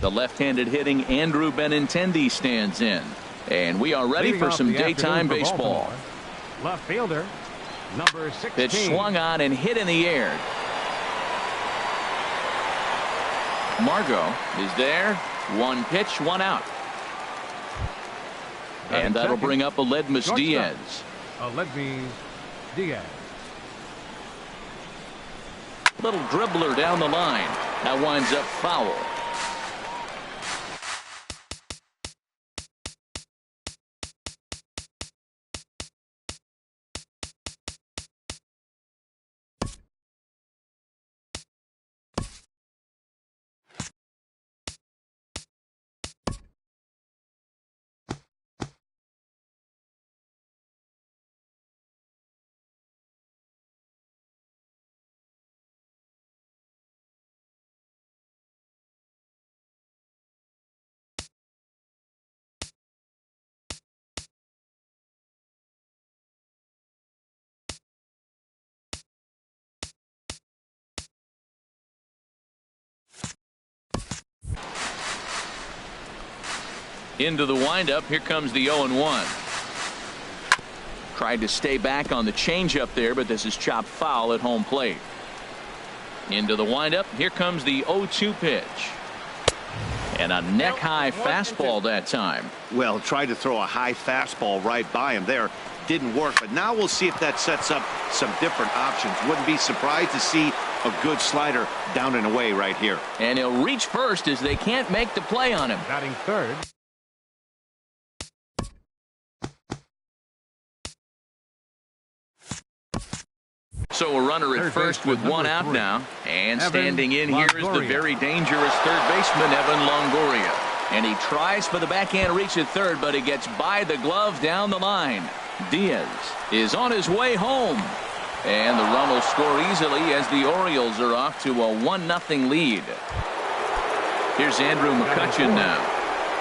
The left-handed hitting Andrew Benintendi stands in. And we are ready for some daytime baseball. Left fielder, number 16. Pitch swung on and hit in the air. Margot is there. One pitch, one out. And that'll bring up Aledmus Diaz. Aledmus Diaz. Little dribbler down the line. That winds up foul. Into the windup. Here comes the 0-1. Tried to stay back on the changeup there, but this is chopped foul at home plate. Into the windup. Here comes the 0-2 pitch. And a neck-high fastball that time. Well, tried to throw a high fastball right by him there. Didn't work, but now we'll see if that sets up some different options. Wouldn't be surprised to see a good slider down and away right here. And he'll reach first as they can't make the play on him. Batting third. So a runner at first with one out now. And standing in here is the very dangerous third baseman, Evan Longoria. And he tries for the backhand reach at third, but he gets by the glove down the line. Diaz is on his way home. And the run will score easily as the Orioles are off to a 1-0 lead. Here's Andrew McCutchen now.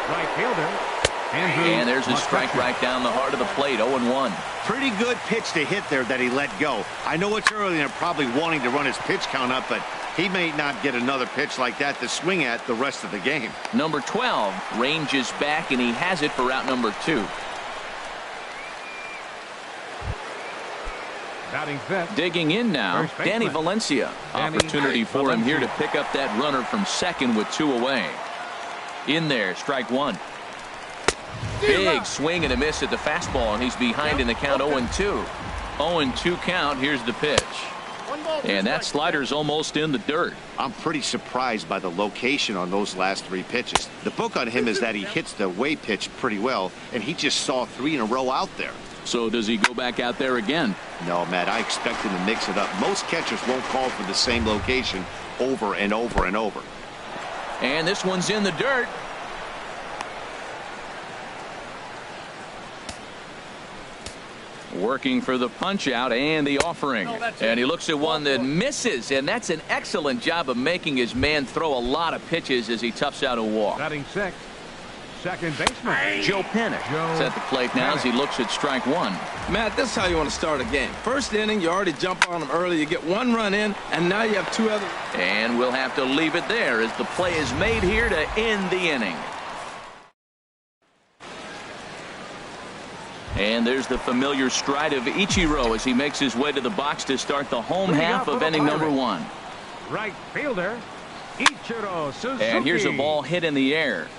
Right fielder. And there's a strike right down the heart of the plate. 0-1. Pretty good pitch to hit there that he let go. I know it's early and they're probably wanting to run his pitch count up, but he may not get another pitch like that to swing at the rest of the game. Number 12 ranges back, and he has it for out number 2. Batting fifth. Digging in now, Danny Valencia. Opportunity for him here to pick up that runner from second with 2 away. In there, strike 1. Big swing and a miss at the fastball, and he's behind in the count. 0-2. 0-2 count. Here's the pitch. And that slider's almost in the dirt. I'm pretty surprised by the location on those last 3 pitches. The book on him is that he hits the away pitch pretty well, and he just saw 3 in a row out there. So does he go back out there again? No, Matt, I expect him to mix it up. Most catchers won't call for the same location over and over and over. And this one's in the dirt. Working for the punch out and the offering. And he looks at one that misses, and that's an excellent job of making his man throw a lot of pitches as he toughs out a walk. Batting sixth, second baseman Joe Pennick is at the plate now as he looks at strike 1. Matt, this is how you want to start a game. First inning, you already jump on them early. You get 1 run in, and now you have 2 other. And we'll have to leave it there as the play is made here to end the inning. And there's the familiar stride of Ichiro as he makes his way to the box to start the home half of inning number 1. Right fielder, Ichiro Suzuki. And here's a ball hit in the air.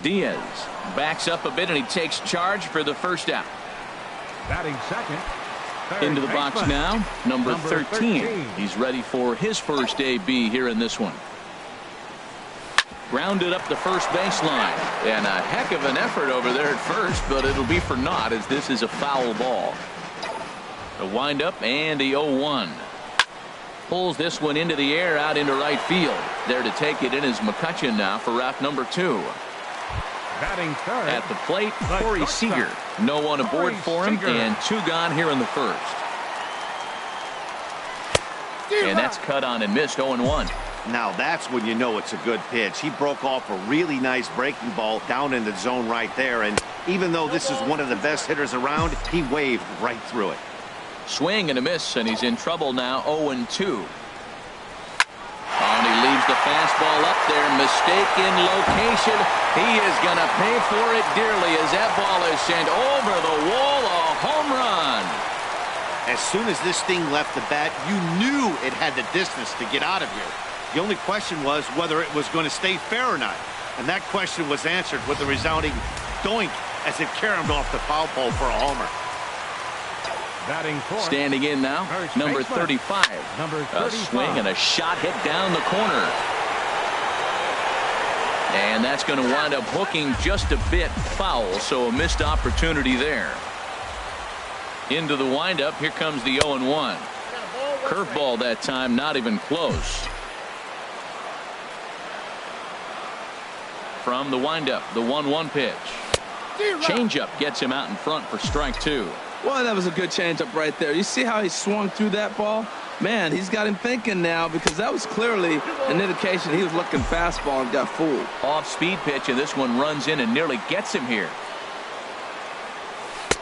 Diaz backs up a bit, and he takes charge for the first out. Batting second. Into the box now, number 13. He's ready for his first AB here in this one. Grounded up the first baseline, and a heck of an effort over there at first, but it'll be for naught as this is a foul ball. The windup and the 0-1. Pulls this one into the air out into right field. There to take it in is McCutchen now for route number 2. Batting third. At the plate, Corey Seager. No one aboard for him, and 2 gone here in the first. And that's cut on and missed. 0-1. Now that's when you know it's a good pitch. He broke off a really nice breaking ball down in the zone right there, and even though this is one of the best hitters around, he waved right through it. Swing and a miss, and he's in trouble now. 0-2. And he leaves the fastball up there. Mistaken location. He is going to pay for it dearly as that ball is sent over the wall. A home run. As soon as this thing left the bat, you knew it had the distance to get out of here. The only question was whether it was going to stay fair or not. And that question was answered with a resounding doink as it caromed off the foul pole for a homer. Batting fourth. Standing in now, number 35. A swing and a shot hit down the corner. And that's going to wind up hooking just a bit foul, so a missed opportunity there. Into the windup, here comes the 0-1. Curveball that time, not even close. From the windup, the 1-1 pitch. Changeup gets him out in front for strike 2. Well, that was a good changeup right there. You see how he swung through that ball? Man, he's got him thinking now, because that was clearly an indication he was looking fastball and got fooled. Off-speed pitch, and this one runs in and nearly gets him here.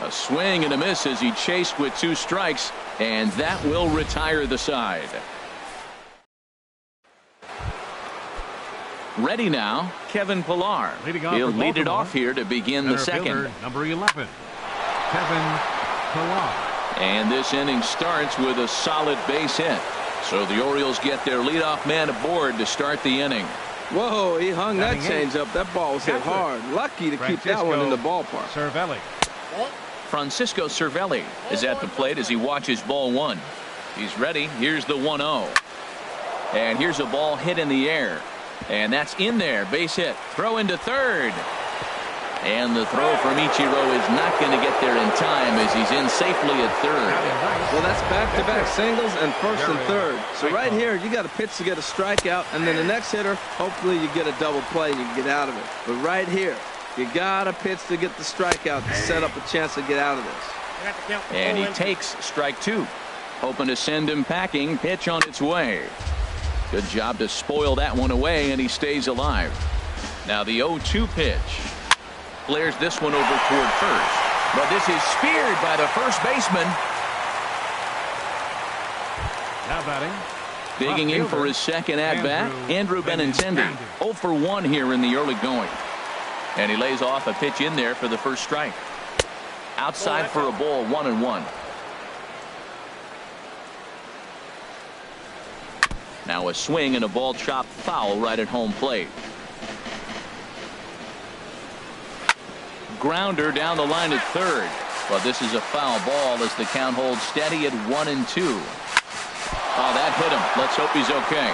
A swing and a miss as he chased with 2 strikes, and that will retire the side. Ready now, Kevin Pillar. He'll lead it off here to begin the second. Number 11, Kevin Pillar. And this inning starts with a solid base hit. So the Orioles get their leadoff man aboard to start the inning. Whoa, he hung that changeup. That ball was hit hard. Lucky to keep that one in the ballpark. Cervelli. Francisco Cervelli is at the plate as he watches ball 1. He's ready. Here's the 1-0. And here's a ball hit in the air. And that's in there. Base hit. Throw into third. And the throw from Ichiro is not going to get there in time as he's in safely at third. Well, that's back-to-back singles and first and third. So right here, you got a pitch to get a strikeout, and then the next hitter, hopefully you get a double play and you can get out of it. But right here, you got a pitch to get the strikeout to set up a chance to get out of this. And he takes strike 2. Hoping to send him packing. Pitch on its way. Good job to spoil that one away, and he stays alive. Now the 0-2 pitch. Flares this one over toward first. But this is speared by the first baseman. Now batting. Digging in for his second at-bat, Andrew Benintendi. 0 for 1 here in the early going. And he lays off a pitch in there for the first strike. Outside for a ball, 1-1. Now a swing and a ball chopped foul right at home plate. Grounder down the line at third. But this is a foul ball as the count holds steady at 1-2. Oh, that hit him. Let's hope he's okay.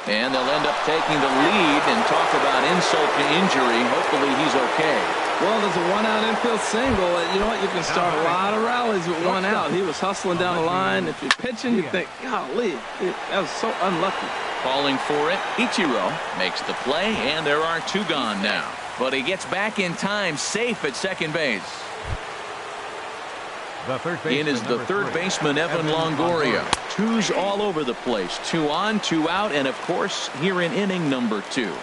And they'll end up taking the lead and talk about insult to injury. Hopefully he's okay. Well, there's a 1-out infield single. You know what? You can start a lot of rallies with 1 out. He was hustling down the line. If you're pitching, you think, golly, that was so unlucky. Calling for it, Ichiro makes the play, and there are 2 gone now. But he gets back in time, safe at second base. In is the third baseman, Evan Longoria. 2s all over the place. 2 on, 2 out, and of course, here in inning number 2.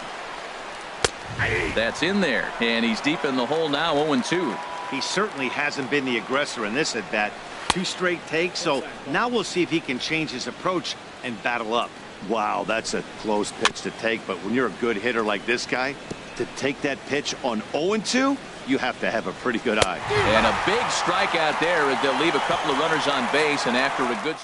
That's in there, and he's deep in the hole now, 0-2. He certainly hasn't been the aggressor in this at bat. 2 straight takes, so now we'll see if he can change his approach and battle up. Wow, that's a close pitch to take, but when you're a good hitter like this guy, to take that pitch on 0-2, you have to have a pretty good eye. And a big strikeout there as they'll leave a couple of runners on base, and after a good...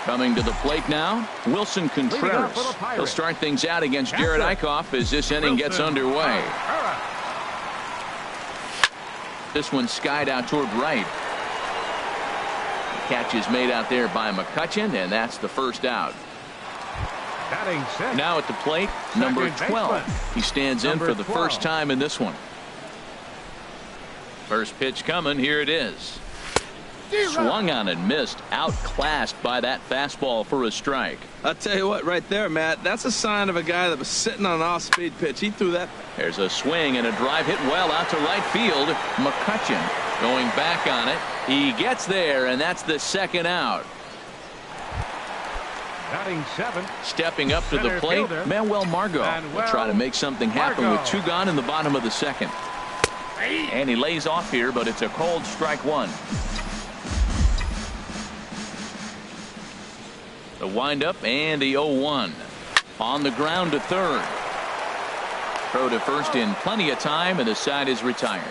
Coming to the plate now, Wilson Contreras. He'll start things out against Jared Eichhoff as this inning gets underway. This one skied out toward right. The catch is made out there by McCutchen, and that's the first out. Now at the plate, number 12. He stands in for the first time in this one. First pitch coming, here it is. Swung on and missed, outclassed by that fastball for a strike. I'll tell you what, right there, Matt, that's a sign of a guy that was sitting on an off-speed pitch. He threw that. There's a swing and a drive hit well out to right field. McCutchen going back on it. He gets there, and that's the second out. Batting 7. Stepping up to the plate, Manuel Margot will try to make something happen with 2 gone in the bottom of the second. And he lays off here, but it's a cold strike 1. The windup and the 0-1. On the ground to third. Throw to first in plenty of time, and the side is retired.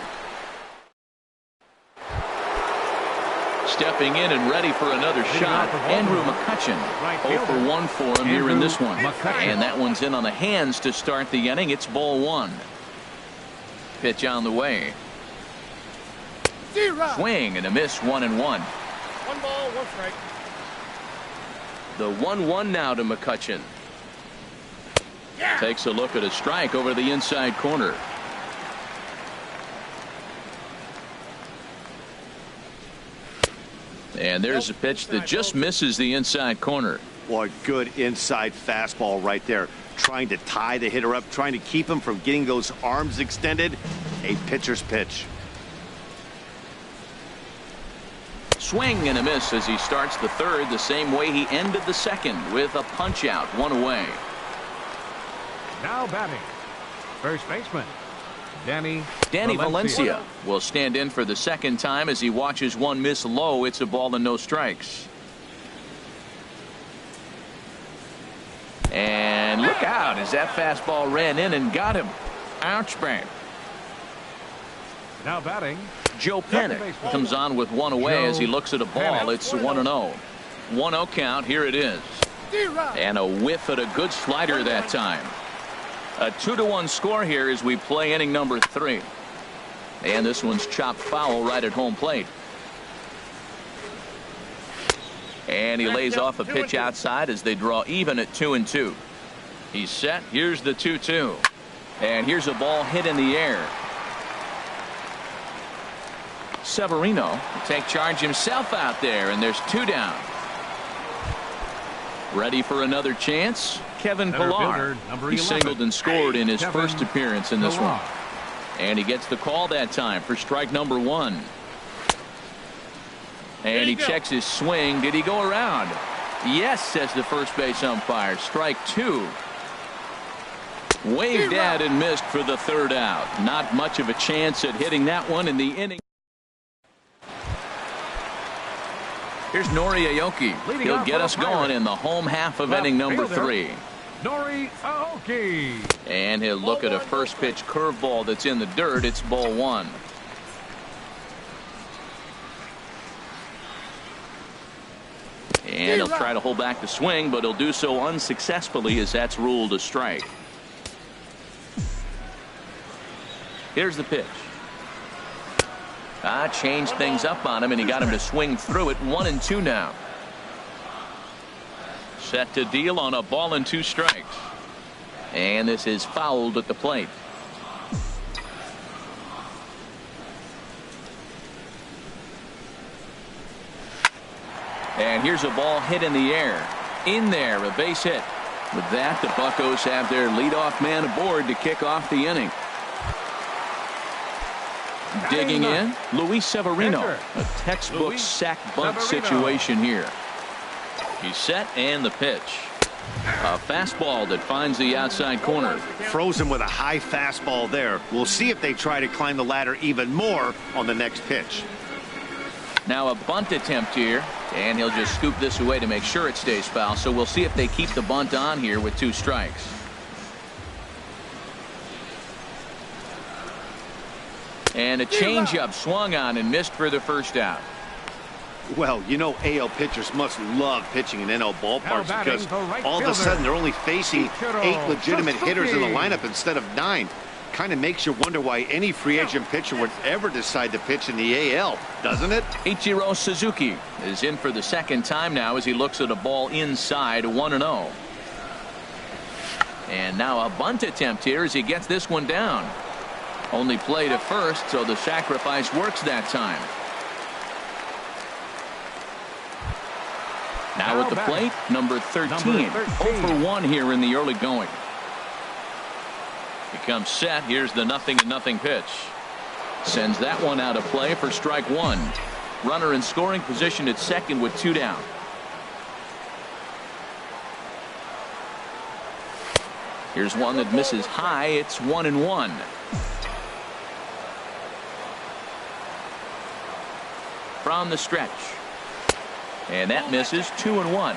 Stepping in and ready for another shot, Andrew McCutcheon. 0 for 1 for him here in this one. And that one's in on the hands to start the inning. It's ball 1. Pitch on the way. Swing and a miss, 1-1. 1 ball, 1 strike. The 1-1 now to McCutcheon. Takes a look at a strike over the inside corner. And there's a pitch that just misses the inside corner. Boy, good inside fastball right there. Trying to tie the hitter up, trying to keep him from getting those arms extended. A pitcher's pitch. Swing and a miss as he starts the third the same way he ended the second, with a punch out, 1 away. Now batting, first baseman, Danny Valencia will stand in for the second time as he watches one miss low. It's a ball and no strikes. And look out as that fastball ran in and got him. Ouch, bang. Now batting, Joe Panik comes on with 1 away as he looks at a ball. It's 1-0. 1-0 count. Here it is. And a whiff at a good slider that time. A 2-1 score here as we play inning number 3. And this one's chopped foul right at home plate. And he lays off a pitch outside as they draw even at 2-2. He's set. Here's the 2-2. And here's a ball hit in the air. Severino will take charge himself out there, and there's 2 down. Ready for another chance? Kevin Pillar. He singled and scored in his first appearance in this one. And he gets the call that time for strike number 1. And he checks his swing. Did he go around? Yes, says the first base umpire. Strike 2. Waved at and missed for the 3rd out. Not much of a chance at hitting that one in the inning. Here's Nori Aoki. He'll get us going in the home half of inning number 3. Nori Aoki. And he'll look at a first pitch curveball that's in the dirt. It's ball 1. And he'll try to hold back the swing, but he'll do so unsuccessfully as that's ruled a strike. Here's the pitch. Changed things up on him, and he got him to swing through it. 1-2 now. Set to deal on a ball and 2 strikes. And this is fouled at the plate. And here's a ball hit in the air. In there, a base hit. With that, the Buccos have their leadoff man aboard to kick off the inning. Digging in, Luis Severino. A textbook sack bunt situation here. He's set, and the pitch. A fastball that finds the outside corner. Frozen with a high fastball there. We'll see if they try to climb the ladder even more on the next pitch. Now a bunt attempt here, and he'll just scoop this away to make sure it stays foul. So we'll see if they keep the bunt on here with 2 strikes. And a changeup swung on and missed for the 1st out. Well, you know, AL pitchers must love pitching in NL ballparks because all of a sudden they're only facing 8 legitimate hitters in the lineup instead of 9. Kind of makes you wonder why any free agent pitcher would ever decide to pitch in the AL, doesn't it? Ichiro Suzuki is in for the 2nd time now as he looks at a ball inside. 1-0. And now a bunt attempt here as he gets this one down. Only play to first, so the sacrifice works that time. Now at the plate, number 13. 0 for 1 here in the early going. Becomes set. Here's the 0-0 pitch. Sends that one out of play for strike 1. Runner in scoring position at second with 2 down. Here's one that misses high. It's 1-1. From the stretch. And that misses. 2-1.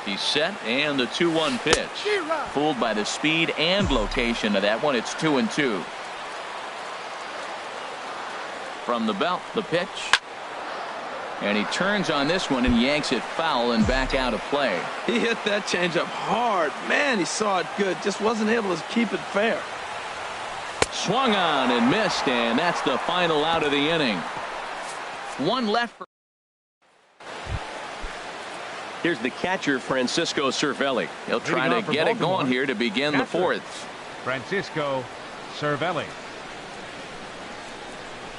He's set, and the 2-1 pitch. Fooled by the speed and location of that one. It's 2-2. From the belt, the pitch. And he turns on this one and yanks it foul and back out of play. He hit that changeup hard. Man, he saw it good. Just wasn't able to keep it fair. Swung on and missed, and that's the final out of the inning. One left for. Here's the catcher, Francisco Cervelli. He'll try to get it going here to begin the fourth. Francisco Cervelli.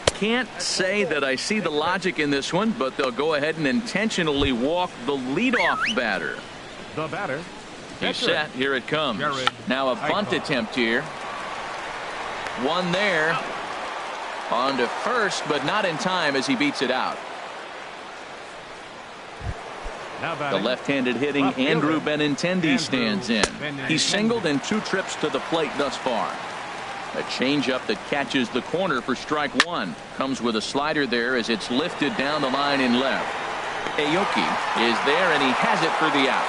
Can't say that I see the logic in this one, but they'll go ahead and intentionally walk the leadoff batter. The batter. He's set. Here it comes. Now a bunt attempt here. One there. On to first, but not in time as he beats it out. The left-handed hitting Andrew Benintendi stands in. He's singled in 2 trips to the plate thus far. A changeup that catches the corner for strike one. Comes with a slider there as it's lifted down the line in left. Aoki is there, and he has it for the out.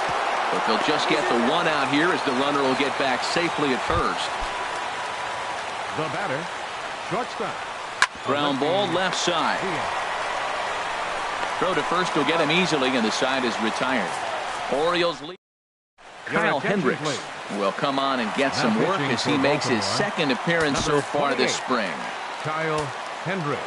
But they'll just get the one out here as the runner will get back safely at first. The batter, shortstop. Ground ball left side. Throw to first will get him easily, and the side is retired. Orioles lead. Kyle Hendricks will come on and get some work as he makes his second appearance so far this spring. Kyle Hendricks.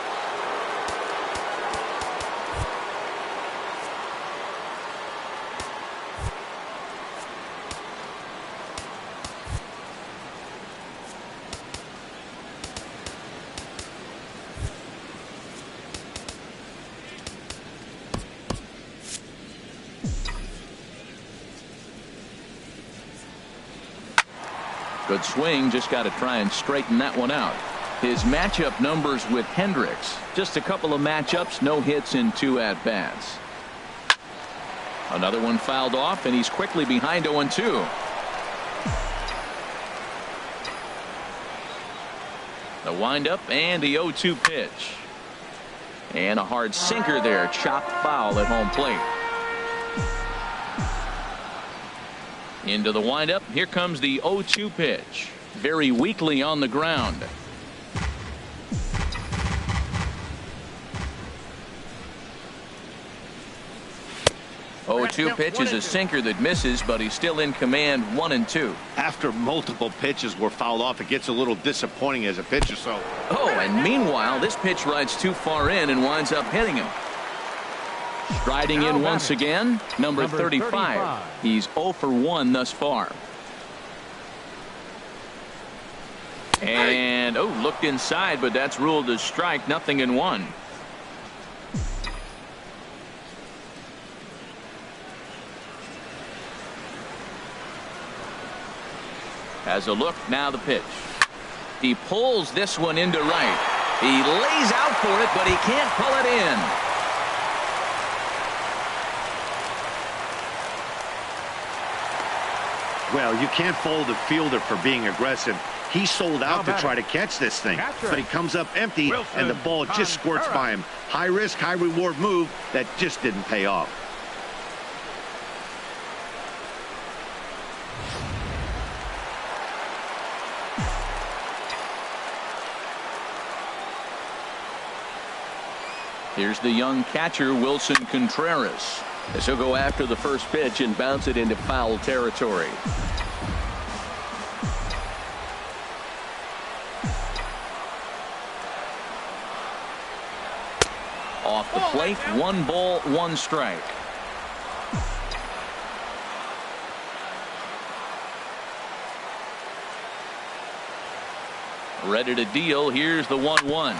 Good swing, just got to try and straighten that one out. His matchup numbers with Hendricks, just a couple of matchups, no hits in 2 at-bats. Another one fouled off, and he's quickly behind 0-2. The windup and the 0-2 pitch. And a hard sinker there, chopped foul at home plate. Into the windup. Here comes the 0-2 pitch. Very weakly on the ground. 0-2 pitch is a sinker that misses, but he's still in command. 1-2. After multiple pitches were fouled off, it gets a little disappointing as a pitcher. So. Oh, and meanwhile, this pitch rides too far in and winds up hitting him. Striding in once again, number 35. He's 0 for 1 thus far. And, looked inside, but that's ruled as strike. 0-1. Has a look, now the pitch. He pulls this one into right. He lays out for it, but he can't pull it in. Well, you can't fault the fielder for being aggressive. He sold out to try to catch this thing, but he comes up empty, and the ball just squirts by him. High risk, high reward move that just didn't pay off. Here's the young catcher, Wilson Contreras, as he'll go after the first pitch and bounce it into foul territory. Off the plate, 1 ball, 1 strike. Ready to deal. Here's the 1-1.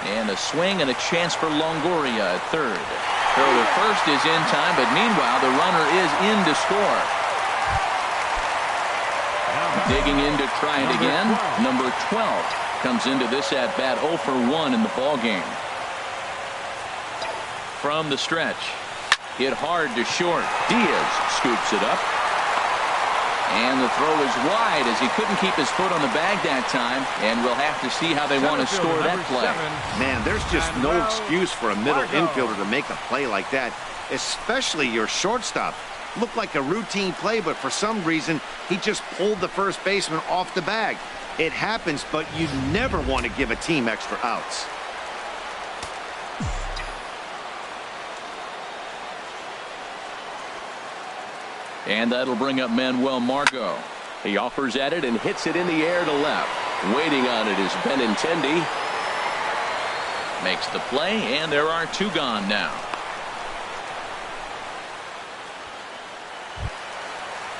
And a swing and a chance for Longoria at third. Throw to first is in time, but meanwhile the runner is in to score. Digging in to try it again. Number 12 comes into this at bat 0 for 1 in the ball game. From the stretch, hit hard to short. Diaz scoops it up. And the throw is wide as he couldn't keep his foot on the bag that time, and we'll have to see how they want to score that play. Man, there's just no excuse for a middle infielder to make a play like that, especially your shortstop. Looked like a routine play, but for some reason, he just pulled the first baseman off the bag. It happens, but you never want to give a team extra outs. And that'll bring up Manuel Margot. He offers at it and hits it in the air to left. Waiting on it is Benintendi. Makes the play, and there are two gone now.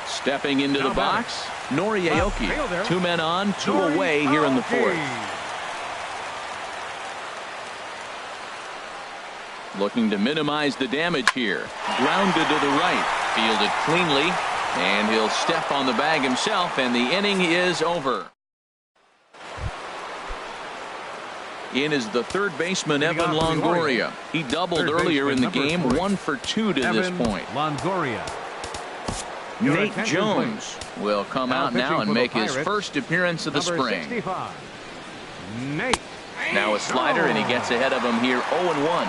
Stepping into the box, Norioki. Two men on, two away here in the fourth. Looking to minimize the damage here. Grounded to the right. Fielded cleanly. And he'll step on the bag himself, and the inning is over. In is the third baseman, Evan Longoria. He doubled earlier in the game, 1 for 2 to this point. Longoria. Nate Jones will come out now and make his first appearance of the spring. 65. Nate. Now a slider, and he gets ahead of him here, 0-1.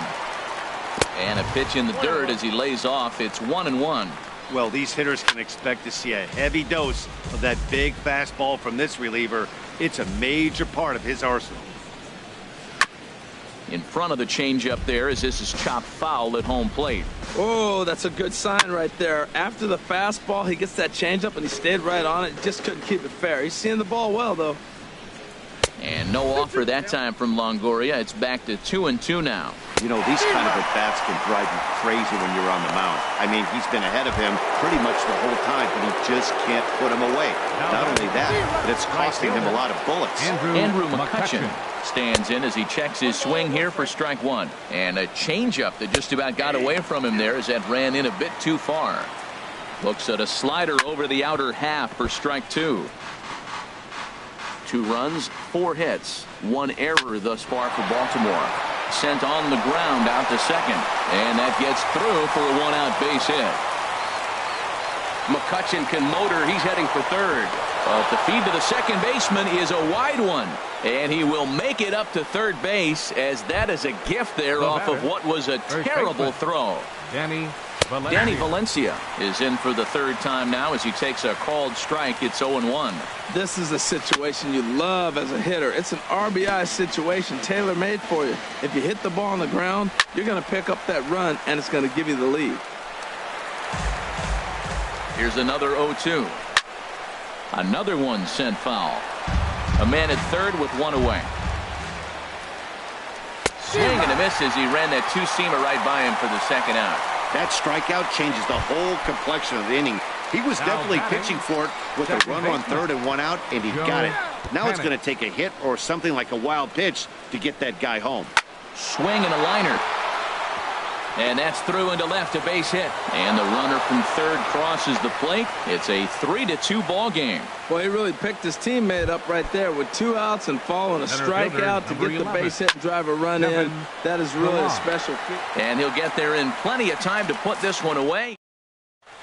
And a pitch in the dirt as he lays off. It's 1-1. Well, these hitters can expect to see a heavy dose of that big fastball from this reliever. It's a major part of his arsenal. In front of the changeup there as this is chopped foul at home plate. Oh, that's a good sign right there. After the fastball, he gets that changeup, and he stayed right on it. Just couldn't keep it fair. He's seeing the ball well, though. And no offer that time from Longoria. It's back to 2-2 now. You know, these kind of at-bats can drive you crazy when you're on the mound. I mean, he's been ahead of him pretty much the whole time, but he just can't put him away. Not only that, but it's costing him a lot of bullets. Andrew McCutcheon stands in as he checks his swing here for strike one. And a changeup that just about got away from him there as that ran in a bit too far. Looks at a slider over the outer half for strike two. 2 runs, 4 hits, 1 error thus far for Baltimore. Sent on the ground out to second, and that gets through for a 1-out base hit. McCutcheon can motor. He's heading for third. But the feed to the second baseman is a wide one, and he will make it up to third base as that is a gift there off of what was a terrible throw. Danny Valencia is in for the third time now as he takes a called strike. It's 0-1. This is a situation you love as a hitter. It's an RBI situation tailor-made for you. If you hit the ball on the ground, you're going to pick up that run, and it's going to give you the lead. Here's another 0-2. Another one sent foul. A man at third with 1 away. Swing and a miss as he ran that two-seamer right by him for the second out. That strikeout changes the whole complexion of the inning. He was definitely pitching for it with a runner on third and 1 out, and he got it. Now it's going to take a hit or something like a wild pitch to get that guy home. Swing and a liner. And that's through into left, a base hit. And the runner from third crosses the plate. It's a 3-2 ball game. Well, he really picked his teammate up right there with 2 outs and following a strikeout to get the base hit and drive a run in. That is really a special feat. And he'll get there in plenty of time to put this one away.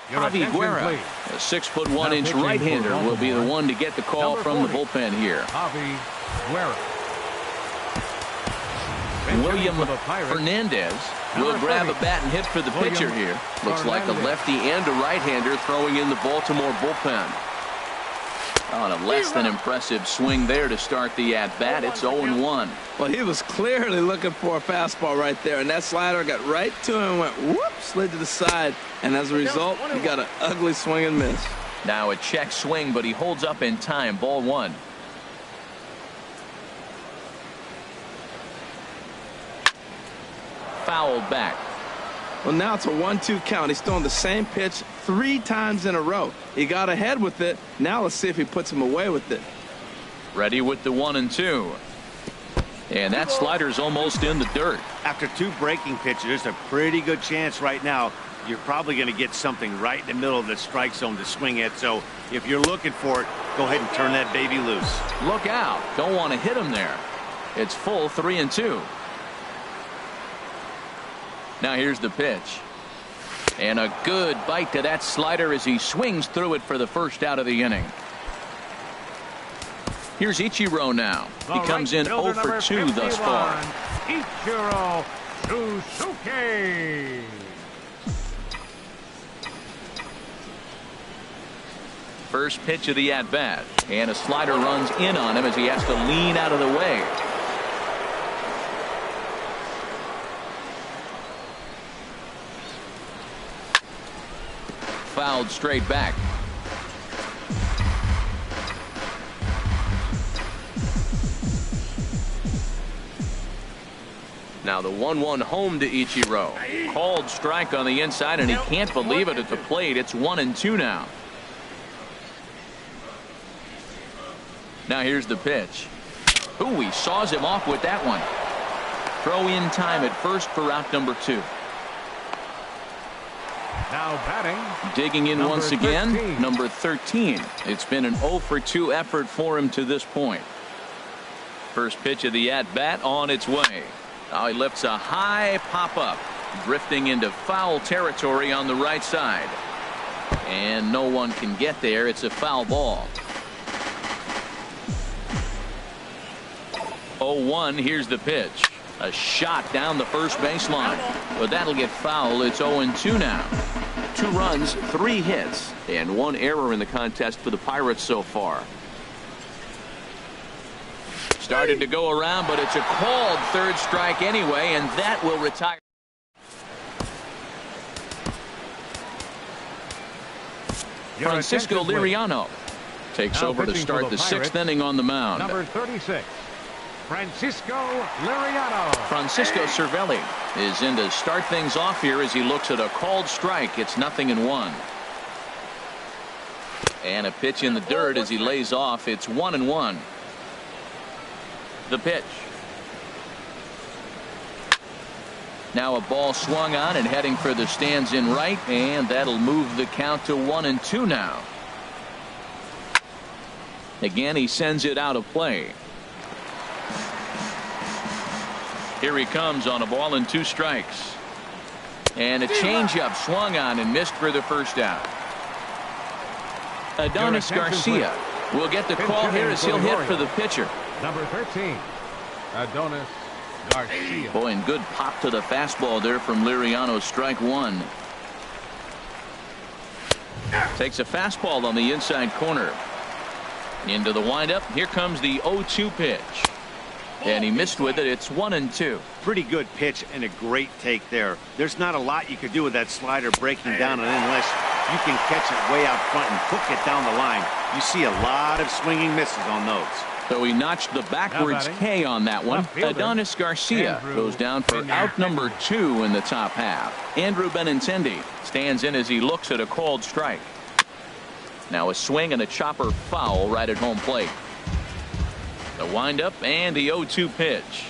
Javi Guerra, a 6'1" right-hander, will be the one to get the call from the bullpen here. Javi Guerra. William Fernandez will grab a bat and hit for the pitcher here. Looks like a lefty and a right-hander throwing in the Baltimore bullpen. On a less than impressive swing there to start the at-bat. It's 0-1. Well, he was clearly looking for a fastball right there, and that slider got right to him and went whoop, slid to the side, and as a result, he got an ugly swing and miss. Now a check swing, but he holds up in time. Ball 1. Fouled back. Well, now it's a 1-2 count. He's throwing the same pitch 3 times in a row. He got ahead with it. Now let's see if he puts him away with it. Ready with the 1-2. And that slider's almost in the dirt. After 2 breaking pitches, there's a pretty good chance right now you're probably going to get something right in the middle of the strike zone to swing at. So if you're looking for it, go ahead and turn that baby loose. Look out. Don't want to hit him there. It's full 3-2. Now here's the pitch. And a good bite to that slider as he swings through it for the first out of the inning. Here's Ichiro now. He comes in 0 for 2 thus far. Ichiro Suzuki. First pitch of the at-bat, and a slider runs in on him as he has to lean out of the way. Fouled straight back. Now the 1-1 home to Ichiro. Called strike on the inside, and he can't believe it at the plate. It's 1-2 now. Now here's the pitch. Ooh, he saws him off with that one. Throw in time at first for out number 2. Now batting. Digging in once again, 13. number 13. It's been an 0 for 2 effort for him to this point. First pitch of the at-bat on its way. Now he lifts a high pop-up, drifting into foul territory on the right side. And no one can get there. It's a foul ball. 0-1, here's the pitch. A shot down the first baseline. But that'll get foul. It's 0-2 now. 2 runs, 3 hits, and 1 error in the contest for the Pirates so far. Started to go around, but it's a called third strike anyway, and that will retire. Francisco Liriano takes Now over to pitching for start the the Pirates, 6th inning on the mound. Number 36, Francisco Liriano. Francisco Cervelli is in to start things off here as he looks at a called strike. It's 0-1. And a pitch in the dirt as he lays off. It's 1-1. The pitch. Now a ball swung on and heading for the stands in right, and that'll move the count to 1-2 now. Again, he sends it out of play. Here he comes on a ball and 2 strikes. And a changeup swung on and missed for the first out. Adonis Garcia will get the call here as he'll hit for the pitcher. Number 13, Adonis Garcia. Boy, and good pop to the fastball there from Liriano. Strike 1. Takes a fastball on the inside corner. Into the windup. Here comes the 0-2 pitch. And he missed with it. It's 1-2. Pretty good pitch and a great take there. There's not a lot you could do with that slider breaking down and unless you can catch it way out front and hook it down the line. You see a lot of swinging misses on those. So he notched the backwards K on that one. Adonis Garcia goes down for out number 2 in the top half. Andrew Benintendi stands in as he looks at a called strike. Now a swing and a chopper foul right at home plate. The windup and the 0-2 pitch.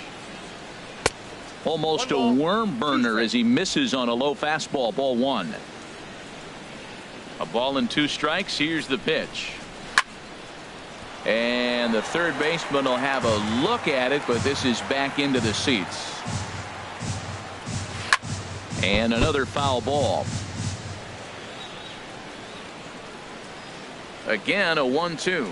Almost a worm burner as he misses on a low fastball. Ball 1. A ball and 2 strikes. Here's the pitch. And the third baseman will have a look at it, but this is back into the seats. And another foul ball. Again, a 1-2.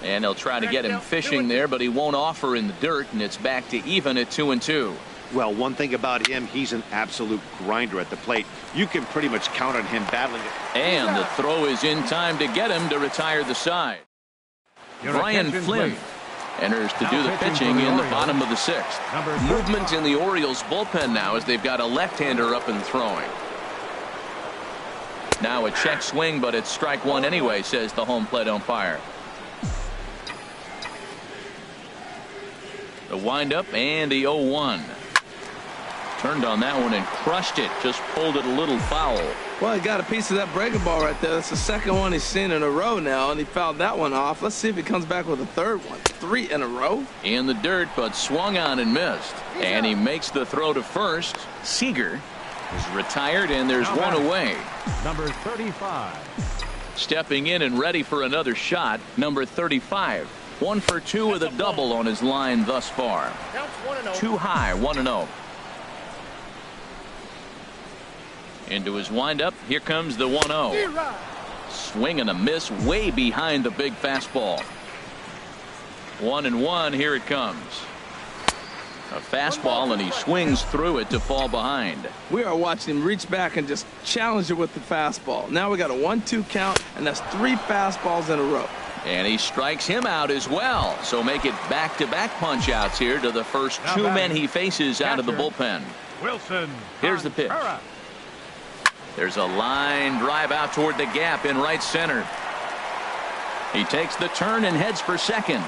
And they'll try to get him fishing there, but he won't offer in the dirt, and it's back to even at 2-2. Well, one thing about him, he's an absolute grinder at the plate. You can pretty much count on him battling it. And the throw is in time to get him to retire the side. Brian Flynn enters to do the pitching in the bottom of the 6th. Movement in the Orioles bullpen now as they've got a left-hander up and throwing. Now a check swing, but it's strike 1 anyway, says the home plate umpire. The windup and the 0-1. Turned on that one and crushed it. Just pulled it a little foul. Well, he got a piece of that breaking ball right there. That's the second one he's seen in a row now, and he fouled that one off. Let's see if he comes back with a third one. 3 in a row. In the dirt, but swung on and missed. And he makes the throw to first. Seager is retired, and there's one away. Number 35. Stepping in and ready for another shot, number 35. 1 for 2 with a double on his line thus far. Too high, 1-0. Into his windup. Here comes the 1-0. Swing and a miss way behind the big fastball. 1-1. Here it comes. A fastball, and he swings through it to fall behind. We are watching him reach back and just challenge it with the fastball. Now we got a 1-2 count, and that's 3 fastballs in a row. And he strikes him out as well. So make it back-to-back punch-outs here to the first 2 men he faces out of the bullpen. Wilson. Here's the pitch. There's a line drive out toward the gap in right center. He takes the turn and heads for second,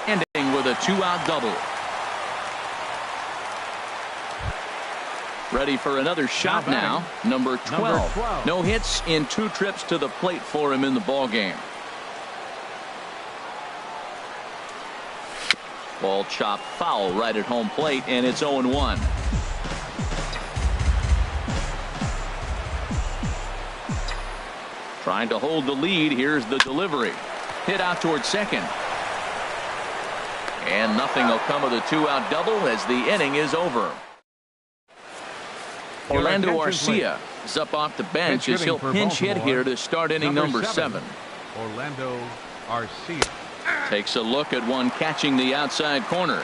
ending with a 2-out double. Ready for another shot now. Number 12. No hits in 2 trips to the plate for him in the ball game. Ball chopped foul right at home plate, and it's 0-1. Trying to hold the lead. Here's the delivery. Hit out towards second. And nothing will come of the 2-out double as the inning is over. Orlando Arcia is up off the bench as he'll pinch hit here to start inning number 7. Orlando Arcia. Takes a look at one catching the outside corner.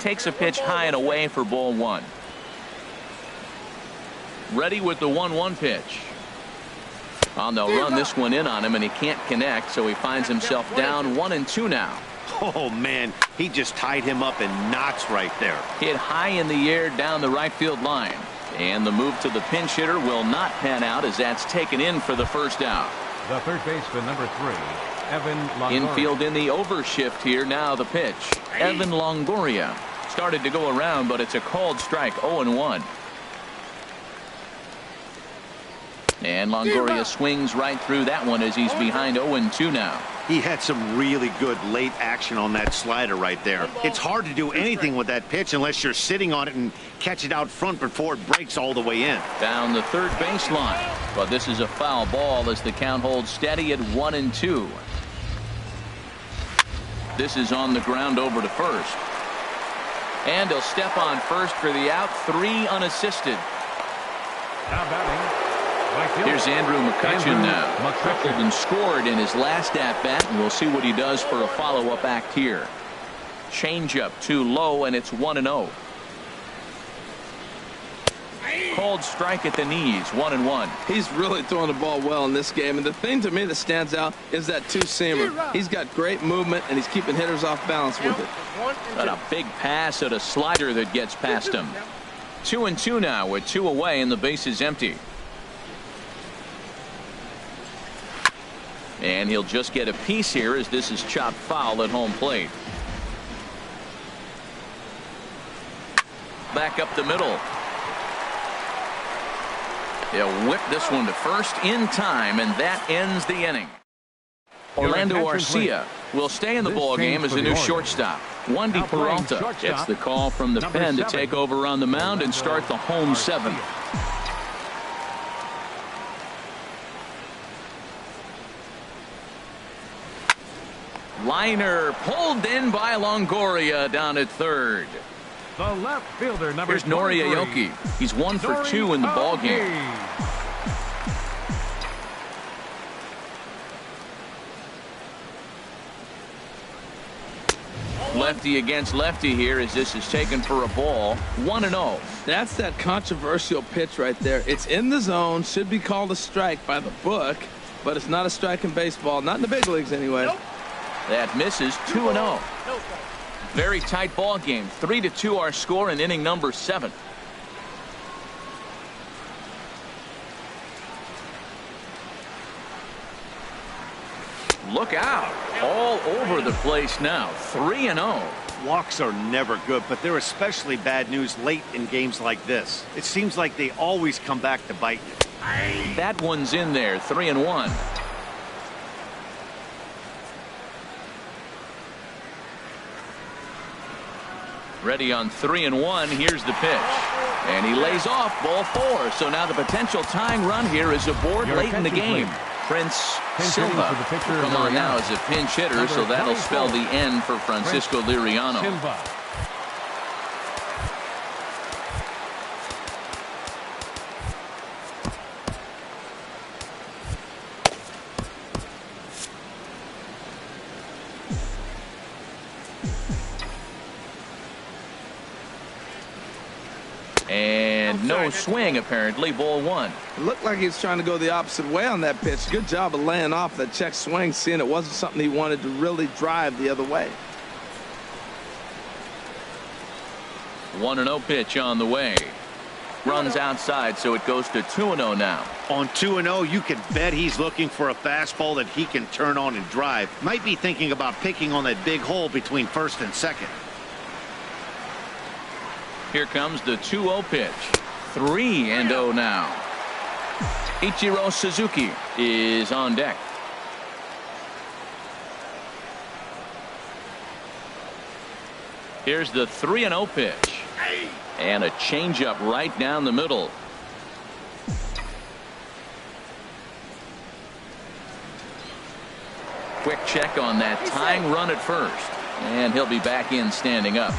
Takes a pitch high and away for ball 1. Ready with the 1-1 pitch. Oh, they'll run this one in on him, and he can't connect, so he finds himself down 1-2 now. Oh, man, he just tied him up in knots right there. Hit high in the air down the right field line. And the move to the pinch hitter will not pan out as that's taken in for the first out. The third baseman, number 3, Evan Longoria. Infield in the overshift here. Now the pitch. Evan Longoria started to go around, but it's a called strike. 0-1. And Longoria swings right through that one as he's behind 0-2 now. He had some really good late action on that slider right there. It's hard to do anything with that pitch unless you're sitting on it and catch it out front before it breaks all the way in. Down the third baseline. But this is a foul ball as the count holds steady at 1-2. This is on the ground over to first. And he'll step on first for the out. 3 unassisted. Now batting. Here's Andrew McCutchen now. Crippled and scored in his last at-bat, and we'll see what he does for a follow-up act here. Changeup too low, and it's 1-0. Called strike at the knees, 1-1. He's really throwing the ball well in this game, and the thing to me that stands out is that two-seamer. He's got great movement, and he's keeping hitters off balance with it. But a big pass at a slider that gets past him. 2-2 now with 2 away, and the base is empty. And he'll just get a piece here as this is chopped foul at home plate. Back up the middle. He'll whip this one to first in time, and that ends the inning. Orlando Arcia will stay in the ball game as a new shortstop. Wandy Peralta gets the call from the pen to take over on the mound and start the home 7th. Liner pulled in by Longoria down at third. The left fielder, number Here's Noriayoki. He's 1 for 2 in the ball game. Lefty against lefty here as this is taken for a ball. 1-0. That's that controversial pitch right there. It's in the zone, should be called a strike by the book, but it's not a strike in baseball, not in the big leagues anyway. Nope. That misses. 2-0. Very tight ball game. 3-2 our score in inning number 7. Look out. All over the place now. 3-0. Walks are never good, but they're especially bad news late in games like this. It seems like they always come back to bite you. That one's in there. 3-1. Ready on 3-1. Here's the pitch. And he lays off ball 4. So now the potential tying run here is aboard late in the game. Prince Silva will come on now as a pinch hitter, so that'll spell the end for Francisco Liriano. No swing, apparently. Ball one. It looked like he was trying to go the opposite way on that pitch. Good job of laying off that check swing, seeing it wasn't something he wanted to really drive the other way. 1-0 pitch on the way. Runs outside, so it goes to 2-0 now. On 2-0, you can bet he's looking for a fastball that he can turn on and drive. Might be thinking about picking on that big hole between first and second. Here comes the 2-0 pitch. 3-0 now. Ichiro Suzuki is on deck. Here's the 3-0 pitch. And a changeup right down the middle. Quick check on that tying run at first. And he'll be back in standing up.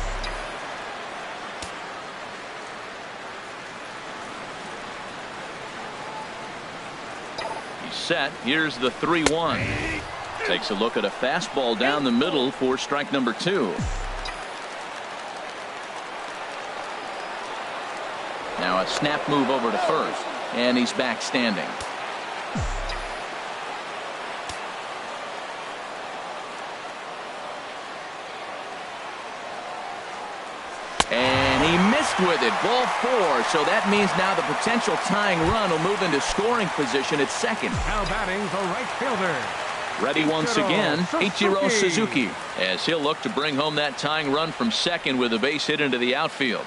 He's set. Here's the 3-1. Takes a look at a fastball down the middle for strike number 2. Now a snap move over to first, and he's back standing. And he missed with it. Ball 4. So that means now the potential tying run will move into scoring position at second. Now batting the right fielder. Ready once again, Ichiro Suzuki, as he'll look to bring home that tying run from second with a base hit into the outfield.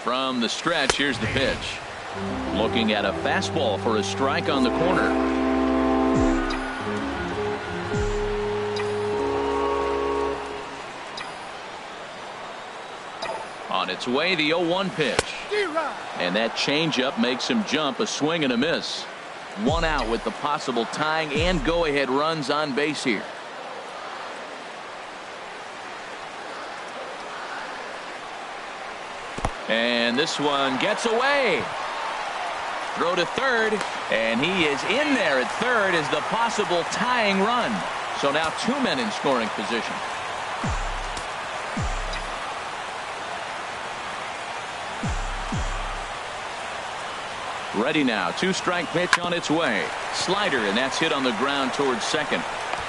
From the stretch, here's the pitch. Looking at a fastball for a strike on the corner. On its way, the 0-1 pitch. And that changeup makes him jump. A swing and a miss. 1 out with the possible tying and go-ahead runs on base here. And this one gets away. Throw to third, and he is in there at third as the possible tying run. So now 2 men in scoring position. Ready now. 2-strike pitch on its way. Slider, and that's hit on the ground towards second.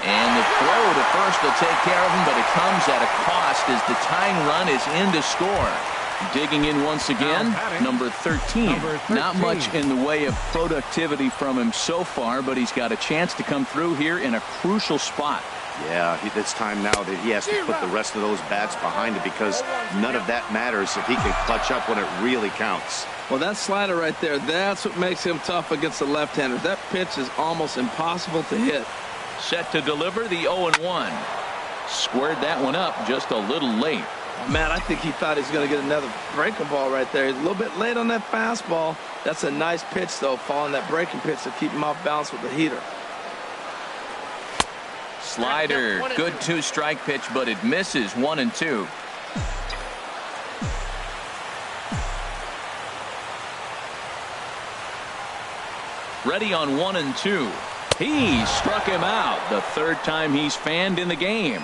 And the throw to first will take care of him, but it comes at a cost as the tying run is in to score. Digging in once again, number 13. Not much in the way of productivity from him so far, but he's got a chance to come through here in a crucial spot. Yeah, it's time now that he has to put the rest of those bats behind it, because none of that matters if he can clutch up when it really counts. Well, that slider right there, that's what makes him tough against the left-handers. That pitch is almost impossible to hit. Set to deliver the 0-1. Squared that one up just a little late. Man, I think he thought he was going to get another breaking ball right there. He's a little bit late on that fastball. That's a nice pitch, though, following that breaking pitch to keep him off balance with the heater. Slider, good 2-strike pitch, but it misses. 1-2. Ready on 1-2. He struck him out. The 3rd time he's fanned in the game.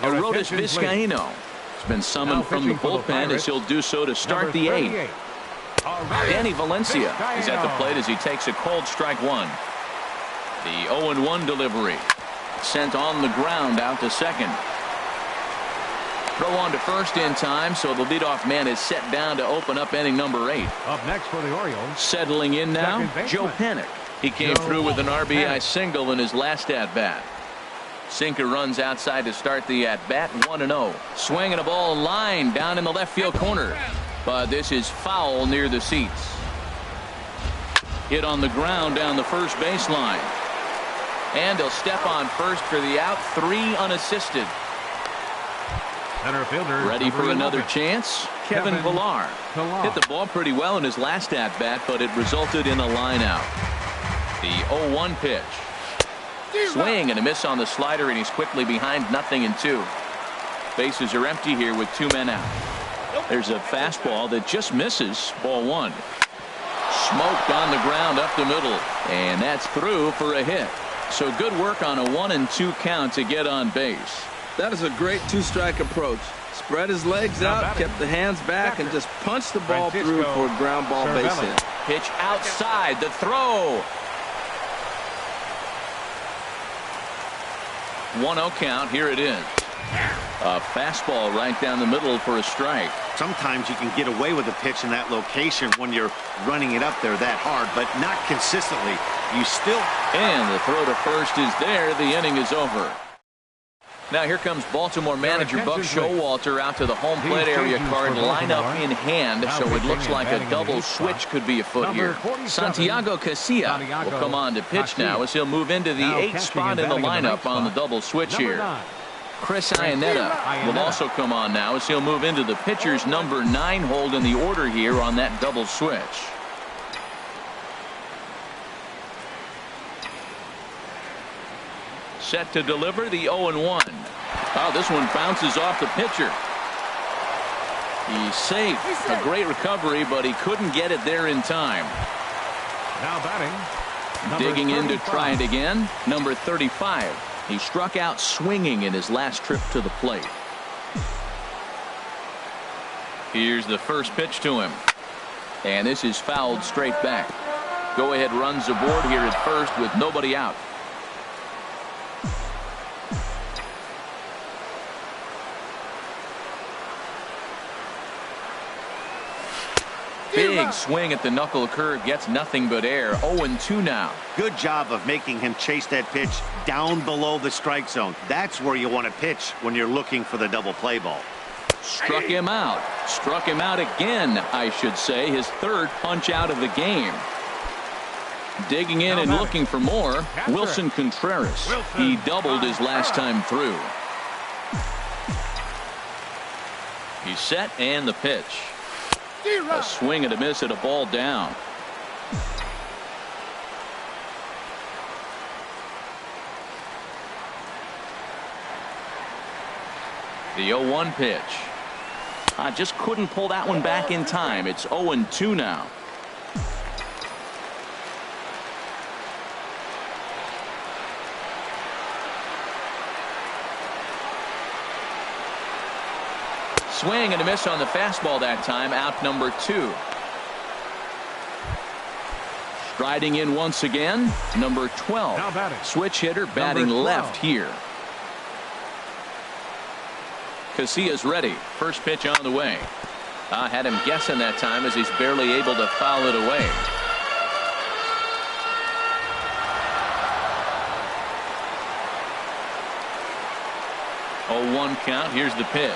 Aroldis Vizcaíno has been summoned from the bullpen as he'll do so to start the 8th. Danny Valencia is at the plate as he takes a cold strike 1. The 0-1 delivery sent on the ground out to second. Throw on to first in time, so the leadoff man is set down to open up inning number 8. Up next for the Orioles. Settling in now, Joe Panik. He came through with an RBI single in his last at-bat. Sinker runs outside to start the at-bat. 1-0. Swinging a ball line down in the left field corner. But this is foul near the seats. Hit on the ground down the first baseline. And he'll step on first for the out. 3 unassisted. Center fielder. Ready for another chance. Kevin Villar. Hit the ball pretty well in his last at-bat, but it resulted in a line out. The 0-1 pitch. Swing and a miss on the slider, and he's quickly behind 0-2. Bases are empty here with 2 men out. There's a fastball that just misses. Ball 1. Smoked on the ground up the middle, and that's through for a hit. So good work on a 1-2 count to get on base. That is a great two-strike approach. Spread his legs out, kept the hands back, and just punched the ball through for a ground ball base hit. Pitch outside, the throw. 1-0 count, here it is. A fastball right down the middle for a strike. Sometimes you can get away with a pitch in that location when you're running it up there that hard, but not consistently. You still... And the throw to first is there. The inning is over. Now here comes Baltimore manager Buck Showalter out to the home plate area, card lineup in hand, so it looks like a double switch could be afoot here. Santiago Casilla will come on to pitch now as he'll move into the 8th spot in the lineup on the double switch here. Chris Iannetta will also come on now as he'll move into the pitcher's number 9 hold in the order here on that double switch. Set to deliver the 0-1. Oh, this one bounces off the pitcher. He's safe. A great recovery, but he couldn't get it there in time. Now batting. Digging in to try it again. Number 35. He struck out swinging in his last trip to the plate. Here's the first pitch to him. And this is fouled straight back. Go-ahead runs aboard here at first with nobody out. Big swing at the knuckle curve, gets nothing but air. 0-2 now. Good job of making him chase that pitch down below the strike zone. That's where you want to pitch when you're looking for the double play ball. Struck him out. Struck him out again, I should say. His third punch out of the game. Digging in and looking for more, Wilson Contreras. He doubled his last time through. He's set and the pitch. A swing and a miss at a ball down. The 0-1 pitch. I just couldn't pull that one back in time. It's 0-2 now. Swing and a miss on the fastball that time. Out number 2. Striding in once again, number 12. Switch hitter batting left here. Casilla's ready. First pitch on the way. I had him guessing that time as he's barely able to foul it away. Oh, 1 count. Here's the pitch.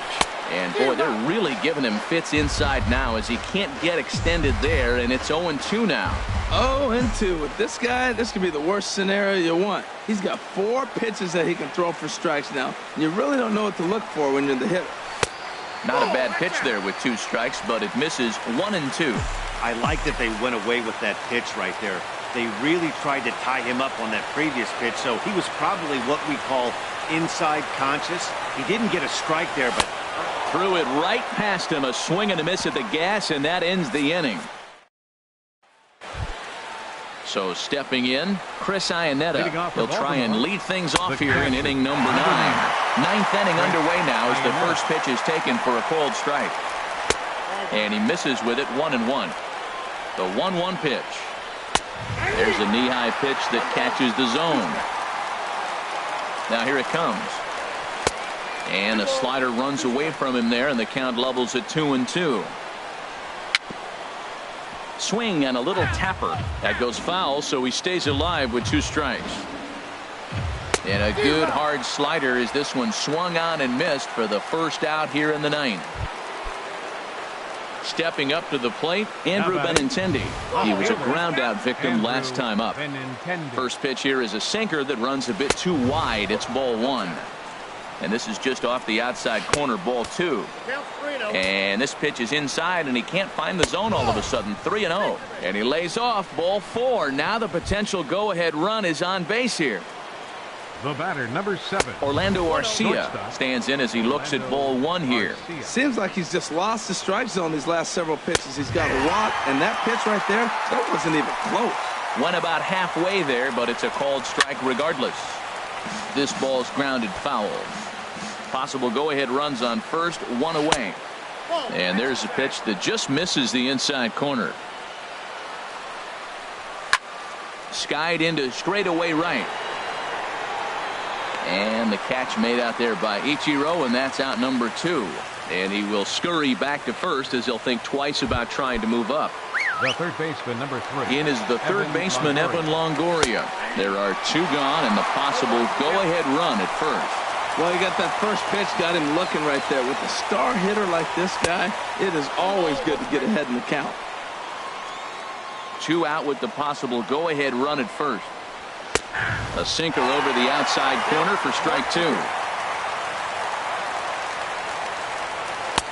And boy, they're really giving him fits inside now as he can't get extended there, and it's 0-2 now. 0-2 with this guy. This could be the worst scenario you want. He's got 4 pitches that he can throw for strikes now. You really don't know what to look for when you're the hitter. Not a bad pitch there with 2 strikes, but it misses 1-2. I like that they went away with that pitch right there. They really tried to tie him up on that previous pitch, so he was probably what we call inside conscious. He didn't get a strike there, but threw it right past him. A swing and a miss at the gas, and that ends the inning. So stepping in, Chris Iannetta. He'll try and lead things off here in inning number 9. 9th inning underway now as the first pitch is taken for a cold strike. And he misses with it. 1-1. The 1-1 pitch. There's a knee-high pitch that catches the zone. Now here it comes. And a slider runs away from him there, and the count levels at 2-2. Swing and a little tapper. That goes foul, so he stays alive with 2 strikes. And a good hard slider as this one swung on and missed for the first out here in the 9th. Stepping up to the plate, Andrew Benintendi. He was a ground out victim last time up. First pitch here is a sinker that runs a bit too wide. It's ball 1. And this is just off the outside corner, ball 2. And this pitch is inside, and he can't find the zone all of a sudden. 3-0. And he lays off, ball 4. Now the potential go-ahead run is on base here. The batter, number 7. Orlando Arcia stands in as he looks at ball 1 here. Seems like he's just lost the strike zone these last several pitches. He's got a walk, and that pitch right there, that wasn't even close. Went about halfway there, but it's a called strike regardless. This ball's grounded foul. Possible go-ahead runs on first, one away. And there's a pitch that just misses the inside corner. Skied into straightaway right. And the catch made out there by Ichiro, and that's out number 2. And he will scurry back to first as he'll think twice about trying to move up. The third baseman, number 3. In is the third baseman, Evan Longoria. There are 2 gone and the possible go-ahead run at first. Well, you got that first pitch, got him looking right there. With a star hitter like this guy, it is always good to get ahead in the count. 2 out with the possible go-ahead run at first. A sinker over the outside corner for strike 2.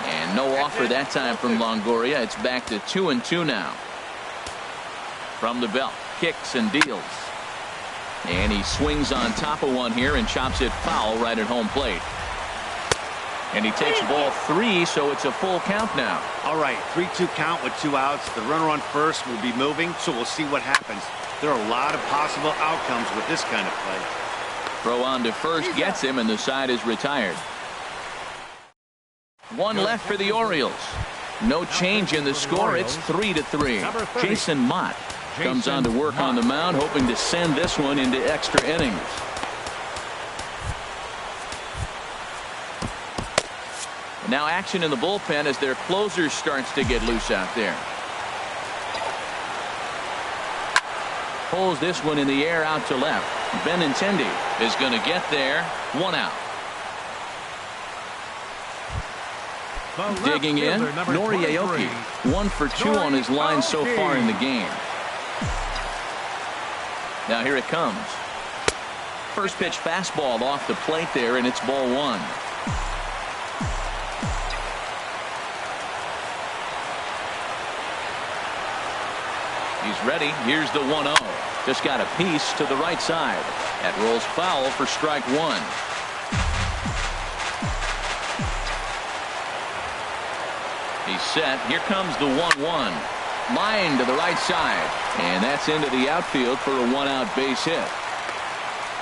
And no offer that time from Longoria. It's back to 2-2 now. From the belt, kicks and deals. And he swings on top of one here and chops it foul right at home plate. And he takes ball 3, so it's a full count now. All right, 3-2 count with 2 outs. The runner on first will be moving, so we'll see what happens. There are a lot of possible outcomes with this kind of play. Throw on to first gets him, and the side is retired. 1 left for the Orioles. No change in the score. It's 3-3. Jason Mott comes on to work on the mound, hoping to send this one into extra innings. Now action in the bullpen as their closer starts to get loose out there. Pulls this one in the air out to left. Benintendi is going to get there. 1 out. Digging in, Norioki. 1 for 2 on his line so far in the game. Now here it comes. First pitch fastball off the plate there, and it's ball 1. He's ready. Here's the 1-0. Just got a piece to the right side. That rolls foul for strike 1. He's set. Here comes the 1-1. Line to the right side. And that's into the outfield for a 1-out base hit.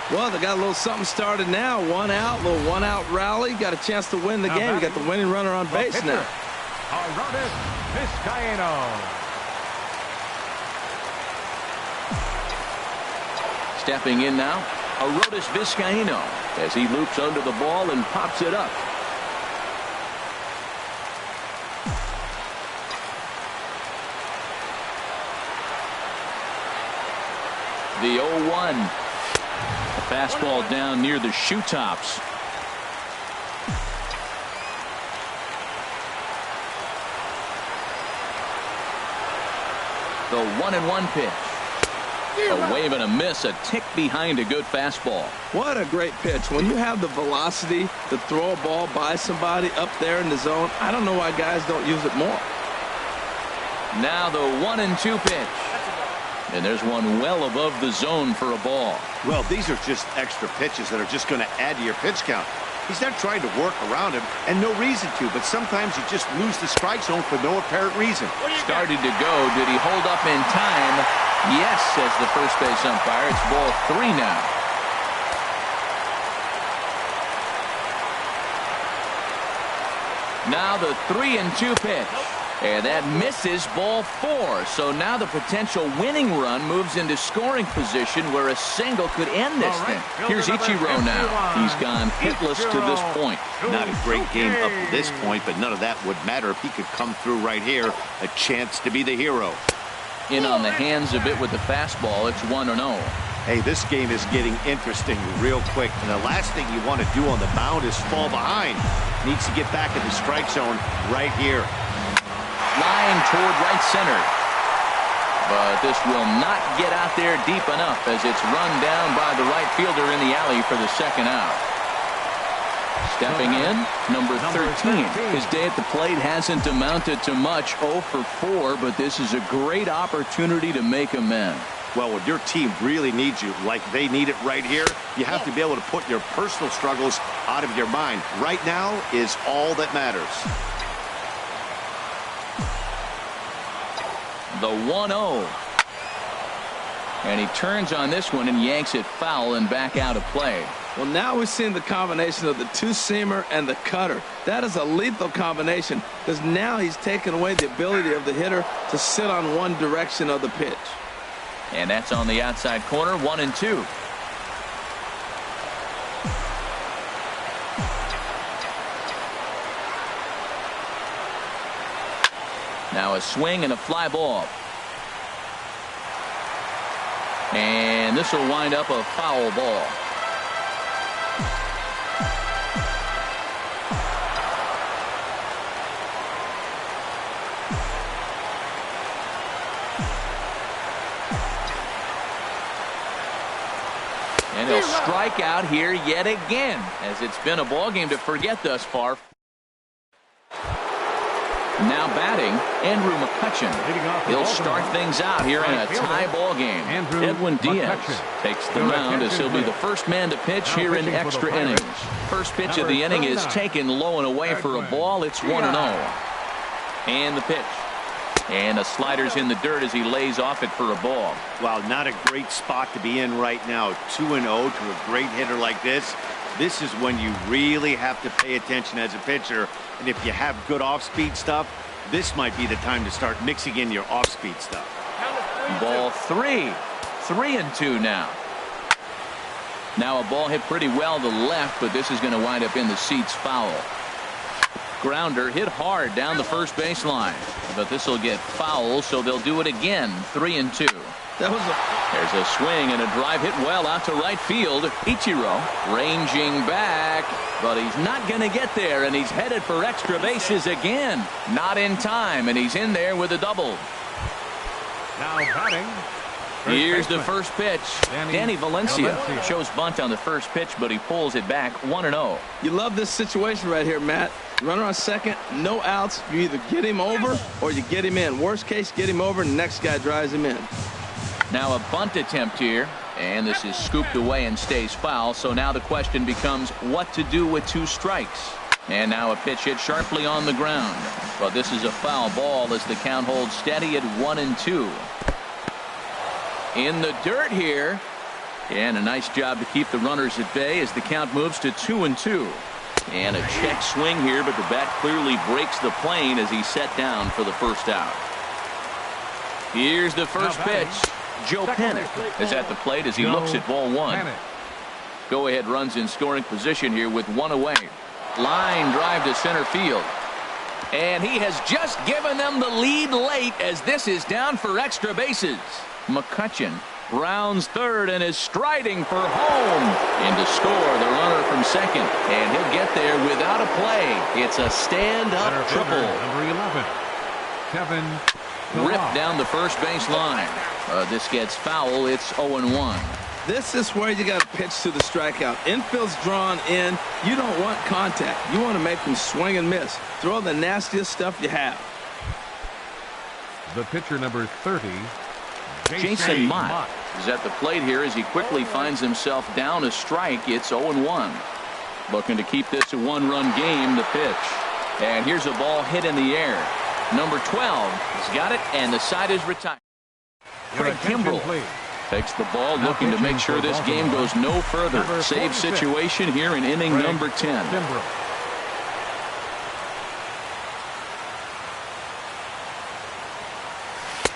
Well, they got a little something started now. 1 out, little 1-out rally. Got a chance to win the game. You got the winning runner on base now. Aroldis Vizcaino. Stepping in now, Aroldis Vizcaino as he loops under the ball and pops it up. The 0-1. A fastball down near the shoe tops. The 1-1 pitch. A wave and a miss, a tick behind a good fastball. What a great pitch. When you have the velocity to throw a ball by somebody up there in the zone, I don't know why guys don't use it more. Now the 1-2 pitch. And there's one well above the zone for a ball. Well, these are just extra pitches that are just going to add to your pitch count. He's not trying to work around him, and no reason to, but sometimes you just lose the strike zone for no apparent reason. Started to go. Did he hold up in time? Yes, says the first base umpire. It's ball 3 now. Now the 3-2 pitch. And that misses, ball 4. So now the potential winning run moves into scoring position where a single could end this thing. Here's Ichiro now. He's gone hitless to this point. Not a great game up to this point, but none of that would matter if he could come through right here. A chance to be the hero. In on the hands a bit with the fastball. It's 1-0. Hey, this game is getting interesting real quick. And the last thing you want to do on the mound is fall behind. Needs to get back in the strike zone right here. Line toward right center. But this will not get out there deep enough as it's run down by the right fielder in the alley for the second out. Stepping in, number 13. His day at the plate hasn't amounted to much, 0 for 4, but this is a great opportunity to make amends. Well, when your team really needs you, like they need it right here, you have to be able to put your personal struggles out of your mind. Right now is all that matters. The 1-0. And he turns on this one and yanks it foul and back out of play. Well, now we've seen the combination of the two-seamer and the cutter. That is a lethal combination because now he's taken away the ability of the hitter to sit on one direction of the pitch. And that's on the outside corner, 1-2. Now a swing and a fly ball. And this will wind up a foul ball. And he'll strike out here yet again, as it's been a ball game to forget thus far. Now batting, Andrew McCutcheon. He'll start things out here in a tie ball game. Edwin Diaz takes the mound as he'll be the first man to pitch here in extra innings. First pitch of the inning is taken low and away for a ball. It's 1-0. And the pitch. And the slider's in the dirt as he lays off it for a ball. Wow, not a great spot to be in right now. 2-0 to a great hitter like this. This is when you really have to pay attention as a pitcher. And if you have good off-speed stuff, this might be the time to start mixing in your off-speed stuff. Ball 3. 3-2 now. Now a ball hit pretty well to the left, but this is going to wind up in the seats foul. Grounder hit hard down the first baseline, but this will get foul, so they'll do it again. 3-2. There's a swing and a drive hit well out to right field. Ichiro ranging back, but he's not going to get there, and he's headed for extra bases again. Not in time, and he's in there with a double. Now batting. Here's the first pitch. Danny Valencia shows bunt on the first pitch, but he pulls it back. 1-0. You love this situation right here, Matt. Runner on second, no outs. You either get him over or you get him in. Worst case, get him over, and the next guy drives him in. Now a bunt attempt here, and this is scooped away and stays foul. So now the question becomes what to do with 2 strikes. And now a pitch hit sharply on the ground. But this is a foul ball as the count holds steady at 1-2. In the dirt here, and a nice job to keep the runners at bay as the count moves to 2-2. And a check swing here, but the bat clearly breaks the plane as he's set down for the first out. Here's the first pitch. Joe Panic is at the plate as he looks at ball 1. Go ahead runs in scoring position here with 1 away. Line drive to center field. And he has just given them the lead late as this is down for extra bases. McCutcheon rounds third and is striding for home. And to score the runner from second. And he'll get there without a play. It's a stand-up triple. Number 11, Kevin. Ripped down the first base line. This gets foul. It's 0-1. This is where you got to pitch to the strikeout. Infield's drawn in. You don't want contact. You want to make them swing and miss. Throw the nastiest stuff you have. The pitcher number 30, Jason Mott is at the plate here as he quickly finds himself down a strike. It's 0-1. Looking to keep this a 1-run game. The pitch. And here's a ball hit in the air. Number 12 has got it, and the side is retired. Craig Kimbrell takes the ball, looking to make sure this game goes no further. Save situation here in inning number 10.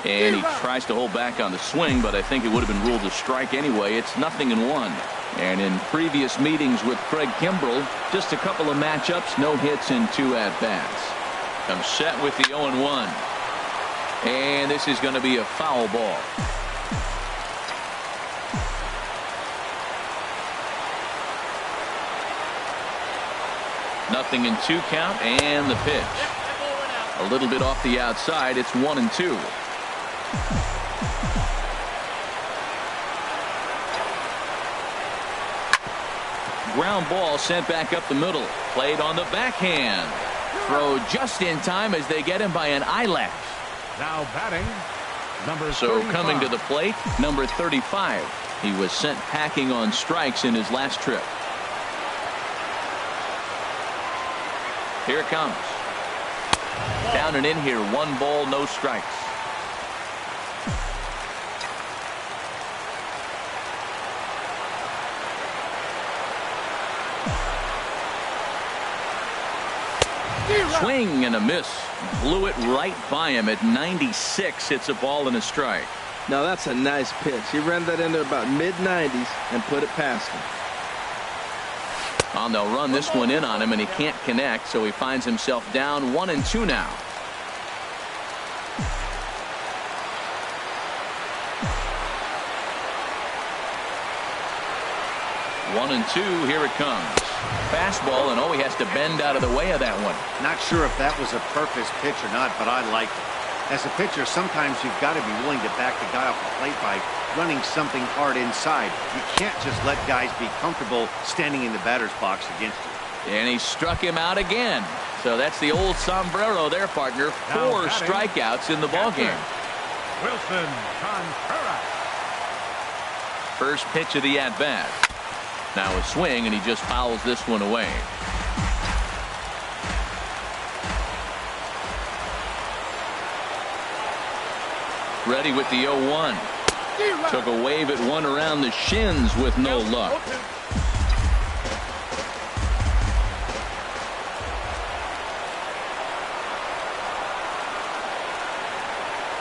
And he tries to hold back on the swing, but I think it would have been ruled a strike anyway. It's 0-1. And in previous meetings with Craig Kimbrell, just a couple of matchups, no hits and 2 at-bats. Comes set with the 0-1. And this is going to be a foul ball. Nothing in 2 count, and the pitch. A little bit off the outside. It's 1-2. Ground ball sent back up the middle. Played on the backhand. Throw just in time as they get him by an eyelash. Now batting, number 35. So coming to the plate, number 35. He was sent packing on strikes in his last trip. Here it comes. Down and in here, 1 ball, no strikes. Swing and a miss. Blew it right by him at 96. Hits a ball and a strike. Now that's a nice pitch. He ran that into about mid-90s and put it past him. They'll run this one in on him, and he can't connect, so he finds himself down 1-2 now. 1-2. Here it comes. Fastball, and he has to bend out of the way of that one. Not sure if that was a purpose pitch or not, but I like it. As a pitcher, sometimes you've got to be willing to back the guy off the plate by running something hard inside. You can't just let guys be comfortable standing in the batter's box against you. And he struck him out again. So that's the old sombrero there, partner. 4 strikeouts in the ballgame. Wilson Contreras. First pitch of the at-bat. Now a swing, and he just fouls this one away. Ready with the 0-1. Took a wave at one around the shins with no luck.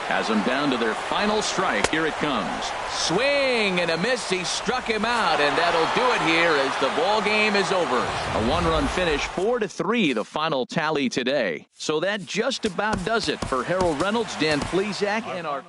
Has them down to their final strike. Here it comes. Swing and a miss. He struck him out, and that'll do it here as the ball game is over. A 1-run finish, 4-3, the final tally today. So that just about does it for Harold Reynolds, Dan Plesac, and our